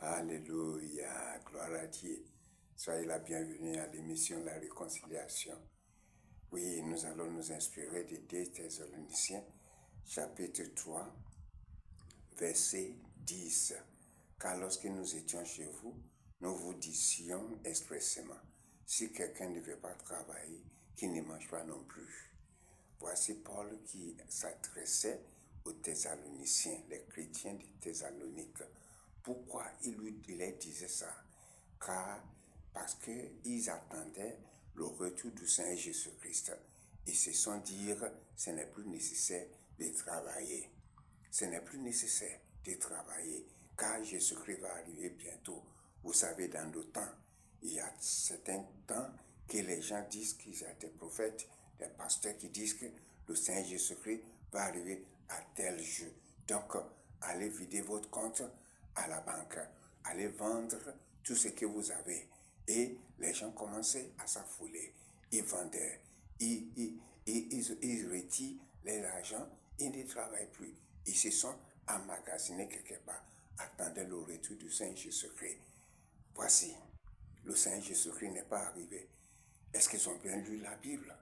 Alléluia, gloire à Dieu. Soyez la bienvenue à l'émission La Réconciliation. Oui, nous allons nous inspirer de 2 Thessaloniciens, chapitre 3, verset 10. Car lorsque nous étions chez vous, nous vous disions expressément, si quelqu'un ne veut pas travailler, qu'il ne mange pas non plus. Voici Paul qui s'adressait aux Thessaloniciens, les chrétiens de Thessalonique. Pourquoi il leur disait ça? Parce qu'ils attendaient le retour du Seigneur Jésus-Christ. Ils se sont dit, ce n'est plus nécessaire de travailler. Ce n'est plus nécessaire de travailler, car Jésus-Christ va arriver bientôt. Vous savez, dans le temps, il y a certains temps que les gens disent qu'ils sont des prophètes, des pasteurs qui disent que le Seigneur Jésus-Christ va arriver à tel jour. Donc, allez vider votre compte à la banque, allez vendre tout ce que vous avez. Et les gens commençaient à s'affouler. Ils vendaient, ils retirent l'argent, ils ne travaillent plus. Ils se sont emmagasinés quelque part, attendaient le retour du Seigneur Jésus-Christ. Voici, le Seigneur Jésus-Christ n'est pas arrivé. Est-ce qu'ils ont bien lu la Bible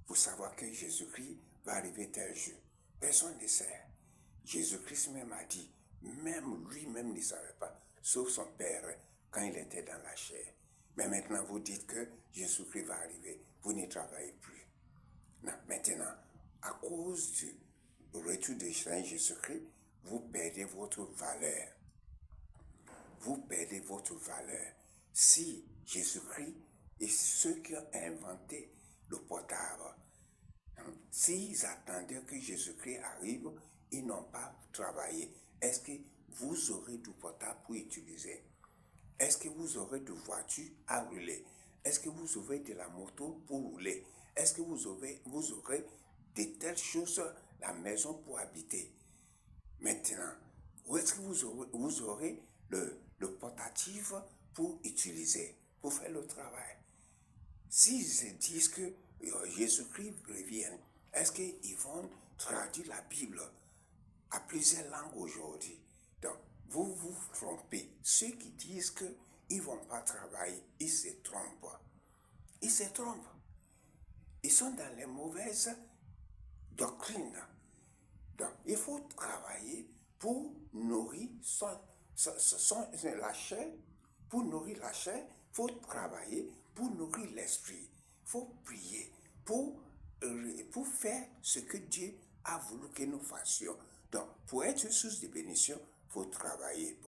pour savoir que Jésus-Christ va arriver tel jour? Personne ne sait. Jésus-Christ même a dit, même lui-même ne savait pas, sauf son Père, quand il était dans la chair. Mais maintenant, vous dites que Jésus-Christ va arriver, vous ne travaillez plus. Non, maintenant, à cause du retour de Jésus-Christ, vous perdez votre valeur. Vous perdez votre valeur. Si Jésus-Christ et ceux qui ont inventé le portable, s'ils attendaient que Jésus-Christ arrive, ils n'ont pas travaillé. Est-ce que vous aurez du portable pour utiliser? Est-ce que vous aurez de voiture à rouler? Est-ce que vous aurez de la moto pour rouler? Est-ce que vous aurez de telles choses, la maison pour habiter? Maintenant, où est-ce que vous aurez le portatif pour utiliser, pour faire le travail? S'ils se disent que Jésus-Christ revient, est-ce qu'ils vont traduire la Bible à plusieurs langues aujourd'hui? Donc, vous vous trompez. Ceux qui disent qu'ils ne vont pas travailler, ils se trompent. Ils se trompent. Ils sont dans les mauvaises doctrines. Donc, il faut travailler pour nourrir la chair. Pour nourrir la chair, il faut travailler pour nourrir l'esprit. Il faut prier pour faire ce que Dieu a voulu que nous fassions. Donc, pour être source de bénédiction, il faut travailler.